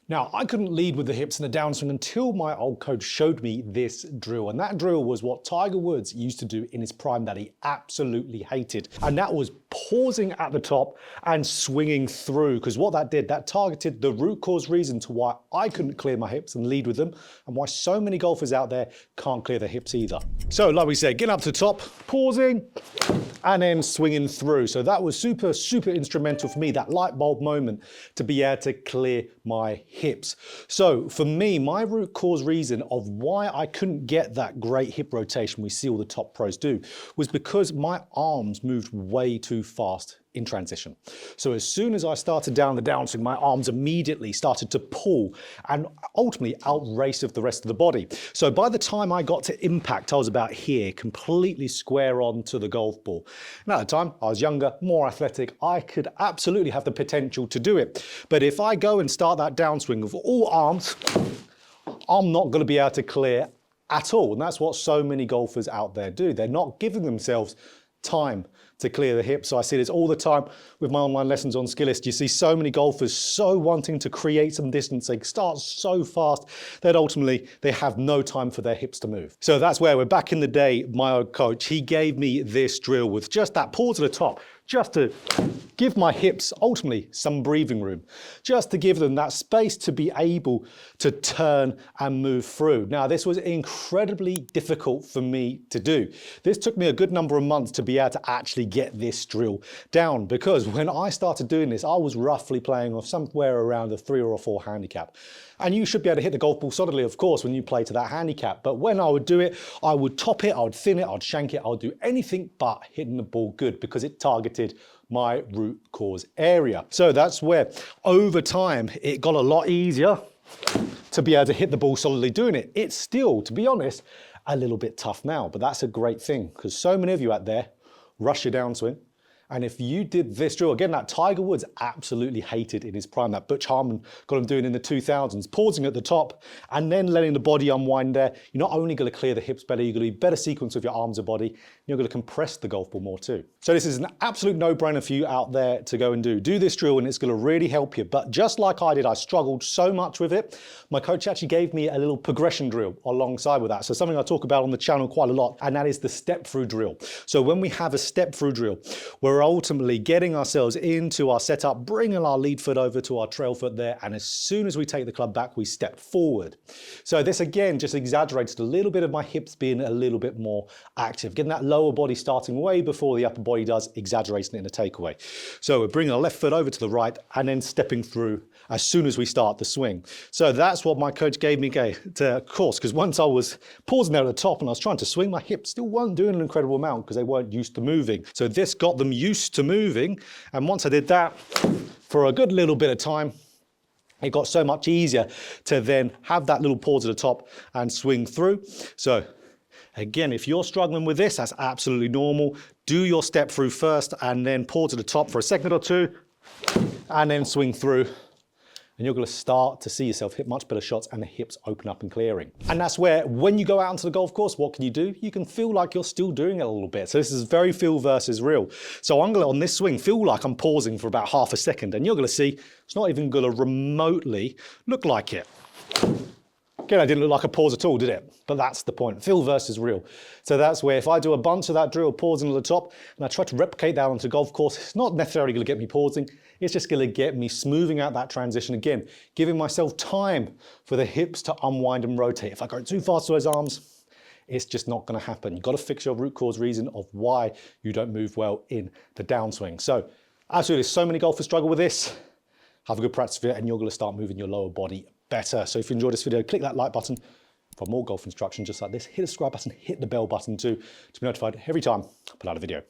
Now, I couldn't lead with the hips in the downswing until my old coach showed me this drill. And that drill was what Tiger Woods used to do in his prime that he absolutely hated. And that was pausing at the top and swinging through. Because what that did, that targeted the root cause reason to why I couldn't clear my hips and lead with them, and why so many golfers out there can't clear their hips either. So like we said, getting up to the top, pausing, and then swinging through. So that was super, super instrumental for me, that light bulb moment to be able to clear my hips. So for me, my root cause reason of why I couldn't get that great hip rotation we see all the top pros do was because my arms moved way too fast in transition. So as soon as I started down the downswing, my arms immediately started to pull and ultimately outrace of the rest of the body. So by the time I got to impact, I was about here, completely square on to the golf ball. And at the time, I was younger, more athletic. I could absolutely have the potential to do it. But if I go and start that downswing with all arms, I'm not going to be able to clear at all. And that's what so many golfers out there do. They're not giving themselves time to clear the hips. So I see this all the time with my online lessons on Skillist. You see so many golfers so wanting to create some distance. They start so fast that ultimately they have no time for their hips to move. So that's where we're back in the day. My old coach, he gave me this drill with just that pause at the top, just to give my hips ultimately some breathing room, just to give them that space to be able to turn and move through. Now, this was incredibly difficult for me to do. This took me a good number of months to be able to actually get this drill down, because when I started doing this, I was roughly playing off somewhere around a 3 or a 4 handicap. And you should be able to hit the golf ball solidly, of course, when you play to that handicap. But when I would do it, I would top it, I would thin it, I'd shank it, I would do anything but hitting the ball good, because it targeted my root cause area. So that's where over time it got a lot easier to be able to hit the ball solidly doing it. It's still, to be honest, a little bit tough now, but that's a great thing, because so many of you out there rush your downswing. And if you did this drill, again, that Tiger Woods absolutely hated in his prime, that Butch Harmon got him doing in the 2000s, pausing at the top and then letting the body unwind there, you're not only going to clear the hips better, you're going to be better sequence with your arms and body, you're going to compress the golf ball more too. So this is an absolute no-brainer for you out there to go and do. Do this drill and it's going to really help you. But just like I did, I struggled so much with it. My coach actually gave me a little progression drill alongside with that. So something I talk about on the channel quite a lot, and that is the step-through drill. So when we have a step-through drill, we're ultimately getting ourselves into our setup, bringing our lead foot over to our trail foot there, and as soon as we take the club back, we step forward. So this again just exaggerates a little bit of my hips being a little bit more active, getting that lower body starting way before the upper body does, exaggerating it in a takeaway. So we're bringing our left foot over to the right and then stepping through as soon as we start the swing. So that's what my coach gave me to course, because once I was pausing there at the top and I was trying to swing, my hips still weren't doing an incredible amount because they weren't used to moving. So this got them used to moving, and once I did that for a good little bit of time, it got so much easier to then have that little pause at the top and swing through. So again, if you're struggling with this, that's absolutely normal. Do your step through first and then pause at the top for a second or two and then swing through. And you're going to start to see yourself hit much better shots and the hips open up and clearing. And that's where, when you go out onto the golf course, what can you do? You can feel like you're still doing it a little bit. So this is very feel versus real. So I'm going to, on this swing, feel like I'm pausing for about half a second, and you're going to see it's not even going to remotely look like it. Again, I didn't look like a pause at all, did it? But that's the point, feel versus real. So that's where if I do a bunch of that drill, pausing at the top, and I try to replicate that onto golf course, it's not necessarily going to get me pausing, it's just going to get me smoothing out that transition again, giving myself time for the hips to unwind and rotate. If I go too fast with those arms, it's just not going to happen. You've got to fix your root cause reason of why you don't move well in the downswing. So absolutely, so many golfers struggle with this. Have a good practice of it and you're going to start moving your lower body better. So if you enjoyed this video, click that like button for more golf instruction just like this. Hit the subscribe button, hit the bell button too, to be notified every time I put out a video.